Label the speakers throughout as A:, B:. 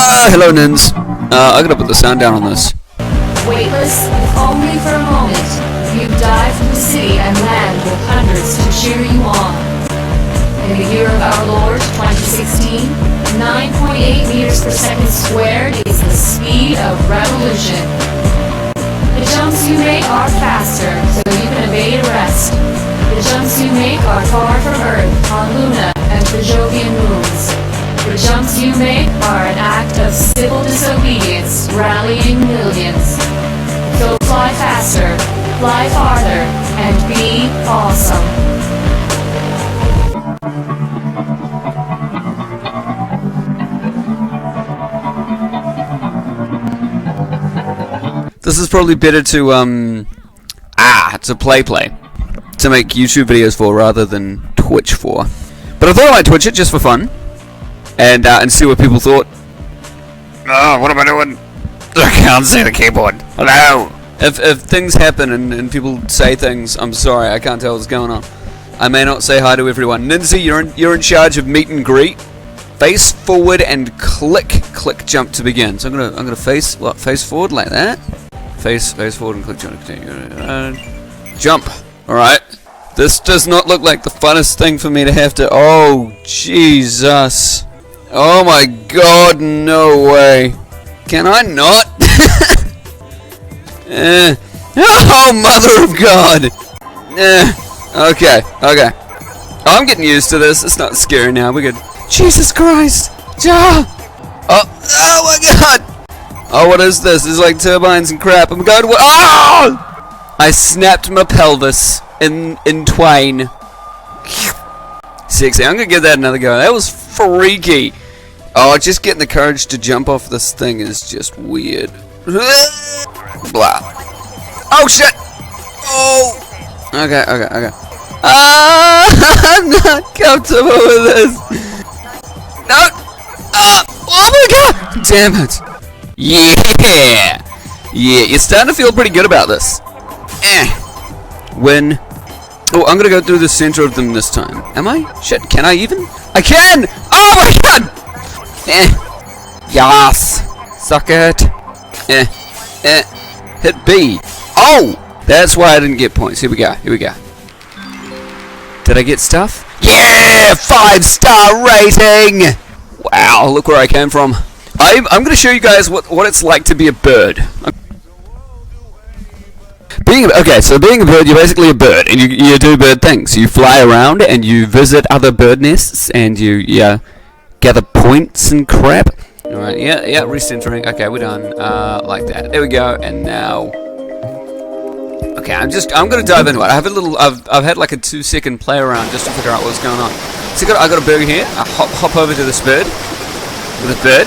A: Hello, Nins. I gotta put the sound down on this.
B: Weightless, if only for a moment, you dive from the city and land with hundreds to cheer you on. In the year of our Lord, 2016, 9.8 meters per second squared is the speed of revolution. The jumps you make are faster, so you can evade arrest. The jumps you make are far from Earth, on Luna, and the Jovian moons. The jumps you make are an act of civil disobedience, rallying millions. So fly faster, fly farther, and be awesome.
A: This is probably better to play. To make YouTube videos for rather than Twitch for. But I thought I might Twitch it just for fun. And see what people thought. Oh, what am I doing? I can't see the keyboard. Hello. If things happen and people say things, I'm sorry, I can't tell what's going on. I may not say hi to everyone. Ninzi, you're in charge of meet and greet. Face forward and click jump to begin. So I'm gonna face forward like that. Face forward and click jump to continue. Jump. All right. This does not look like the funnest thing for me to have to. Oh Jesus. Oh my God, no way. Can I not? Oh, mother of God. Okay. I'm getting used to this. It's not scary now. We're good. Jesus Christ. Oh my God. Oh, what is this? There's like turbines and crap. Oh my God. What? Oh! I snapped my pelvis in twain. Sexy. I'm gonna give that another go. That was freaky. Oh, just getting the courage to jump off this thing is just weird. Blah. Oh shit! Oh! Okay. I'm not comfortable with this. No! Oh my God! Damn it! Yeah! You're starting to feel pretty good about this. When... Oh, I'm gonna go through the center of them this time. Am I? Shit, can I even? I can! Oh my God! Yas! Suck it! Hit B. Oh! That's why I didn't get points. Here we go. Did I get stuff? Yeah! 5-star rating! Wow, look where I came from. I'm gonna show you guys what it's like to be a bird. Being a bird, you're basically a bird, and you do bird things. You fly around, and you visit other bird nests, and you gather points and crap. Alright, yeah, recentering. Okay, we're done. Like that. There we go, and now... Okay, I'm gonna dive into it. I've had like a 2-second play around just to figure out what's going on. So I got a burger here. I hop over to this bird. With a bird.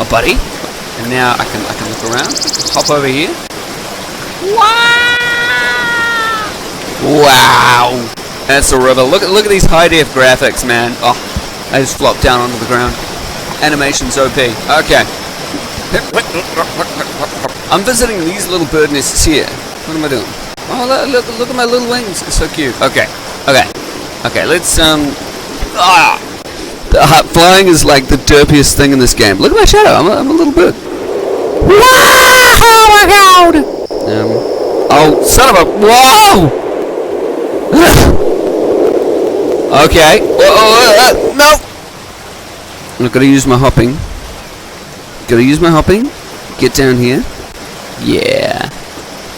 A: A buddy. And now I can look around. Hop over here. Wow! That's a river. Look at these high def graphics, man. Oh, I just flopped down onto the ground. Animation's OP. Okay. I'm visiting these little bird nests here. What am I doing? Oh, look at my little wings. It's so cute. Okay. Let's flying is like the derpiest thing in this game. Look at my shadow. I'm a little bird. Wow! Oh my God! Oh, son of a... Whoa! Okay. No! I've got to use my hopping. Get down here. Yeah.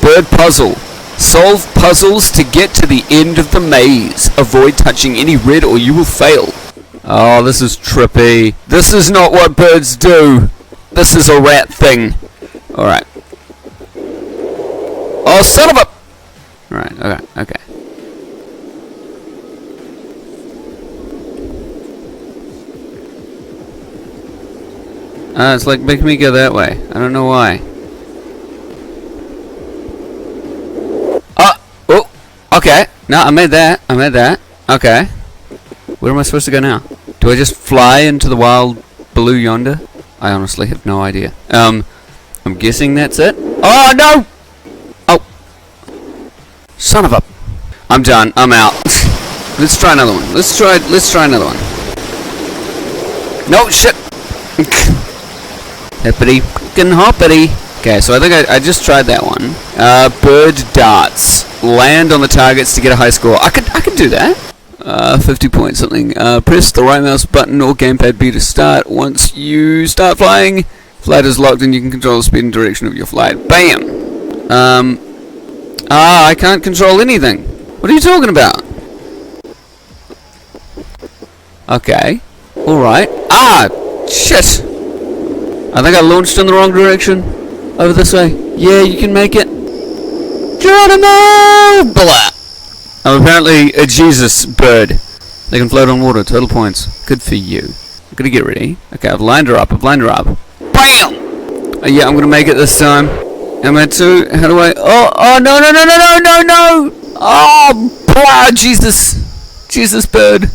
A: Bird puzzle. Solve puzzles to get to the end of the maze. Avoid touching any red or you will fail. Oh, this is trippy. This is not what birds do. This is a rat thing. Alright. Oh, son of a... Alright, okay. It's like making me go that way. I don't know why. Oh, okay. No, I made that. Okay. Where am I supposed to go now? Do I just fly into the wild blue yonder? I honestly have no idea. I'm guessing that's it. Oh, no! Oh. Son of a... I'm done. I'm out. Let's try another one. Let's try another one. No, shit! Hippity fucking hoppity. Okay, so I think I just tried that one. Bird darts. Land on the targets to get a high score. I could do that. 50 point something. Press the right mouse button or gamepad B to start. Once you start flying, flight is locked and you can control the speed and direction of your flight. Bam! I can't control anything. What are you talking about? Okay. Alright. Shit! I think I launched in the wrong direction. Over this way. Yeah, you can make it. Geronimo! Blah! I'm apparently a Jesus bird. They can float on water. Total points. Good for you. I'm gonna get ready. Okay, I've lined her up. Bam! Yeah, I'm gonna make it this time. Am I too? How do I? Oh, no! Oh, blah, Jesus bird.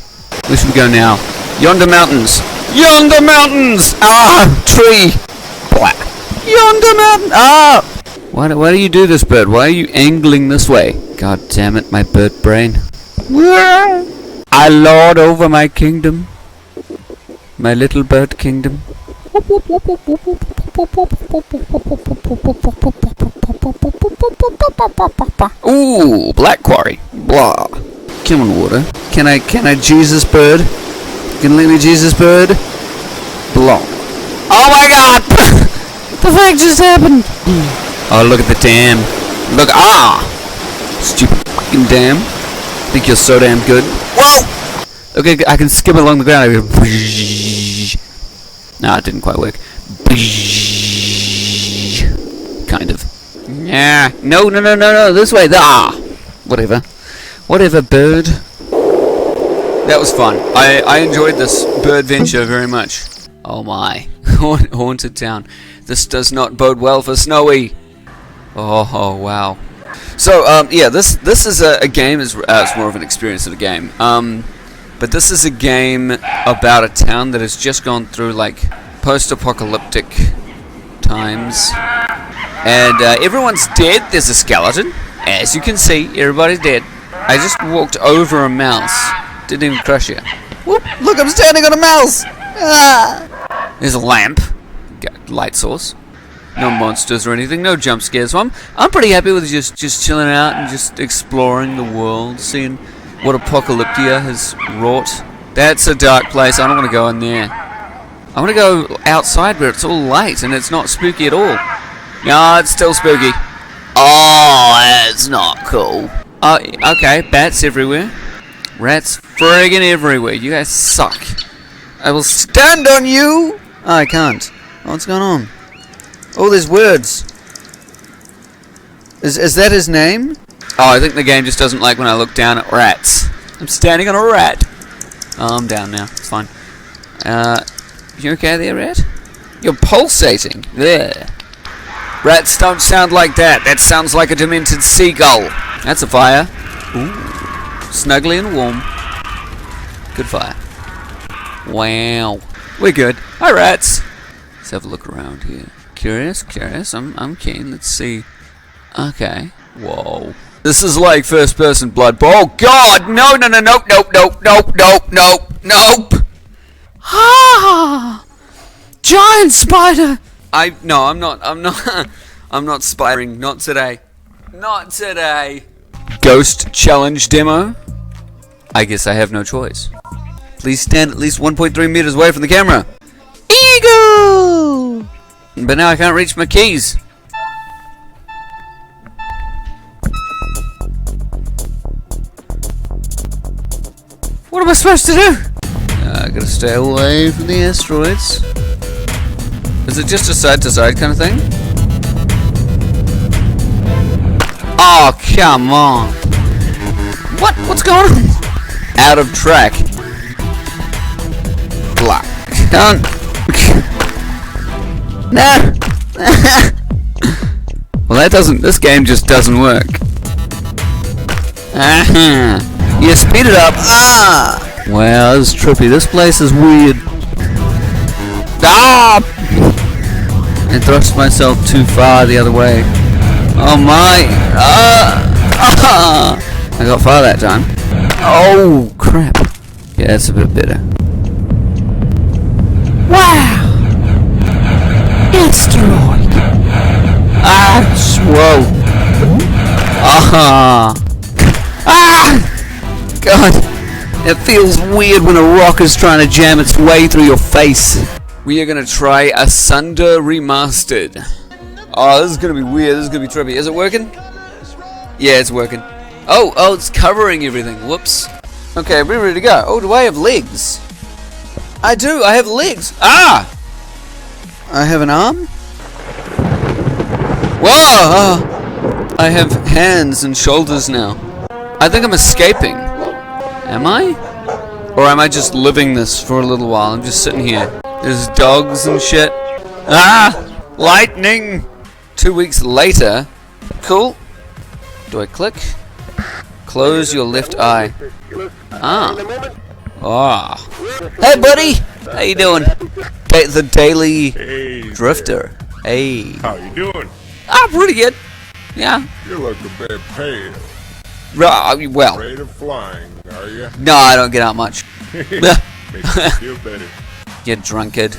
A: Where should we go now? Yonder mountains. Tree. Blah. Yonder mountain. Why do you do this, bird? Why are you angling this way? God damn it, my bird brain. I lord over my kingdom. My little bird kingdom. Ooh, black quarry. Blah. Come on, water. Can I Jesus bird? Can you let me Jesus bird? Blah. Oh my god! The fuck just happened? Oh, look at the dam. Look, stupid fucking dam. Think you're so damn good. Whoa! Okay, I can skip along the ground. Nah, it didn't quite work. Kind of. Yeah. No, this way. Whatever, bird. That was fun. I enjoyed this bird venture very much. Oh my. Haunted town. This does not bode well for Snowy. Oh wow. So yeah, this is a game. It's more of an experience than a game. But this is a game about a town that has just gone through like post-apocalyptic times, and everyone's dead. There's a skeleton, as you can see. Everybody's dead. I just walked over a mouse. Didn't even crush it. Whoop! Look, I'm standing on a mouse. There's a lamp. Got light source. No monsters or anything. No jump scares. So I'm pretty happy with just chilling out and just exploring the world, seeing what Apocalyptia has wrought. That's a dark place. I don't want to go in there. I want to go outside where it's all light and it's not spooky at all. No, it's still spooky. Oh, that's not cool. Okay, bats everywhere. Rats friggin' everywhere. You guys suck. I will stand on you! Oh, I can't. What's going on? Oh, there's words. Is that his name? Oh, I think the game just doesn't like when I look down at rats. I'm standing on a rat. Oh, I'm down now. It's fine. You okay there, rat? You're pulsating. There. Rats don't sound like that. That sounds like a demented seagull. That's a fire. Ooh. Snuggly and warm. Good fire. Wow. We're good. Hi, rats. Let's have a look around here. Curious. I'm keen. Let's see. Okay. Whoa. This is like first-person Blood Bowl. Oh, God! No! Nope! Ah! Giant spider! No, I'm not I'm not spidering. Not today. Ghost challenge demo? I guess I have no choice. Please stand at least 1.3 meters away from the camera. Eagle! But now I can't reach my keys. What am I supposed to do? I gotta stay away from the asteroids. Is it just a side-to-side kind of thing? Oh, come on. What's going on? Out of track. Block. Can't. No. Well, this game just doesn't work. You speed it up. Wow, this is trippy. This place is weird. I thrust myself too far the other way. Oh my. I got far that time. Oh, crap. Yeah, that's a bit better. Wow. asteroid. Whoa. God. It feels weird when a rock is trying to jam its way through your face. We are gonna try Asunder Remastered. Oh, this is gonna be weird. This is gonna be trippy. Is it working? Yeah, it's working. Oh, it's covering everything. Whoops. Okay, we're ready to go. Oh, do I have legs? I do. I have legs. Ah! I have an arm? Whoa! I have hands and shoulders now. I think I'm escaping. Am I? Or am I just living this for a little while? I'm just sitting here. There's dogs and shit. Ah! Lightning! 2 weeks later. Cool. Do I click? Close your left eye. Ah. Ah. Hey, buddy! How you doing? The Daily Drifter. Hey.
C: How you doing?
A: Ah, pretty good. Yeah.
C: You look a bit pale.
A: Well.
C: Afraid of flying, are you?
A: No, I don't get out much.
C: Makes you feel better.
A: You drunkard.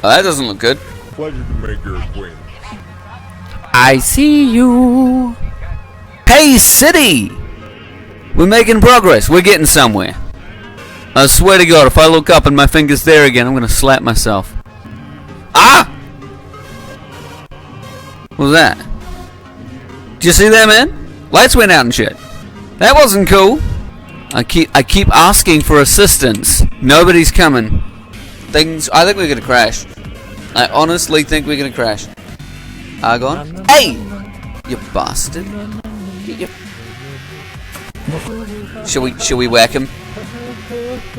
A: Oh, that doesn't look good.
C: Pleasure to make your acquaintance.
A: I see you. Hey, city! We're making progress. We're getting somewhere. I swear to God, if I look up and my finger's there again, I'm gonna slap myself. Ah! What was that? Did you see that, man? Lights went out and shit. That wasn't cool. I keep asking for assistance. Nobody's coming. I think we're gonna crash. I honestly think we're gonna crash. Argon? Hey! You bastard. Should we whack him?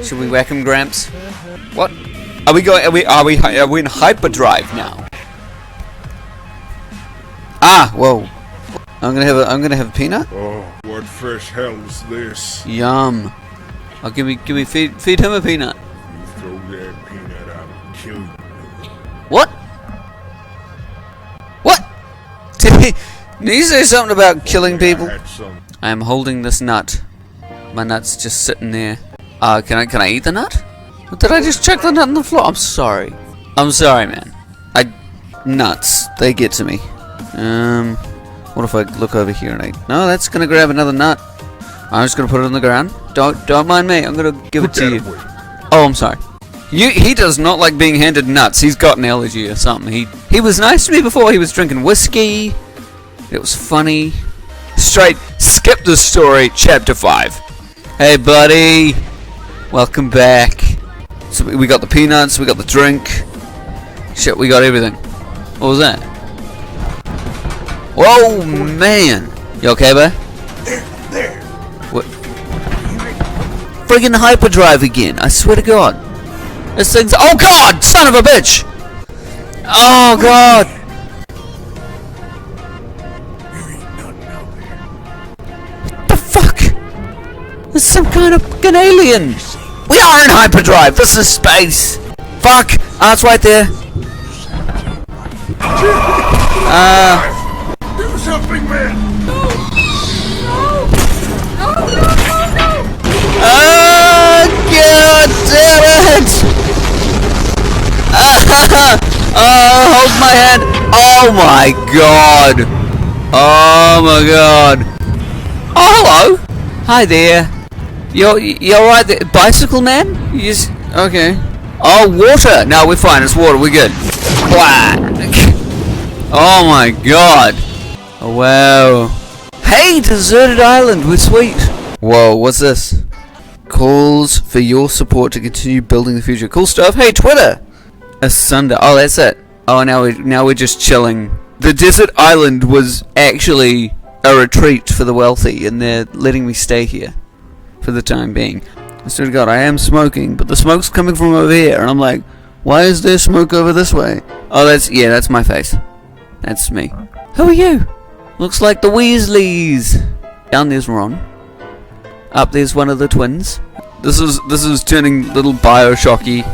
A: Should we whack him, Gramps? What? Are we in hyperdrive now? Ah, whoa. I'm gonna have a peanut.
C: Oh, what fresh hell is this?
A: Yum. Oh, feed him a peanut.
C: You throw that peanut out and kill you.
A: What? What? Did you say something about killing people? I am holding this nut. My nut's just sitting there. Can I eat the nut? Or did I just chuck the nut on the floor? I'm sorry. I'm sorry, man. Nuts. They get to me. What if I look over here and no, that's gonna grab another nut. I'm just gonna put it on the ground. Don't mind me. I'm gonna give it to you. Oh, I'm sorry. He does not like being handed nuts. He's got an allergy or something. He was nice to me before. He was drinking whiskey. It was funny. Straight skip the story. Chapter 5. Hey, buddy. Welcome back. So we got the peanuts. We got the drink. Shit, we got everything. What was that? Whoa, man! You okay, bud?
C: There.
A: What? Friggin' hyperdrive again! I swear to God, this thing's. Oh God! Son of a bitch! Oh God! What the fuck? There's some kind of fucking alien. We are in hyperdrive. This is space. Fuck! Ah, it's right there.
C: Do something, man!
A: Oh, God damn it! Hold my hand. Oh my God. Oh my God. Oh, hello. Hi there. You're right there. Bicycle man? You just, okay. Oh, water. No, we're fine. It's water. We're good. Oh my God. Oh, wow. Hey, deserted island. We're sweet. Whoa, what's this? Calls for your support to continue building the future. Cool stuff. Hey, Twitter. Asunder. Oh, that's it. Oh, now we're just chilling. The desert island was actually a retreat for the wealthy, and they're letting me stay here for the time being. I swear to God, I am smoking, but the smoke's coming from over here, and I'm like, why is there smoke over this way? Oh, that's my face. That's me. Who are you? Looks like the Weasleys. Down there's Ron. Up there's one of the twins. This is turning little Bioshocky.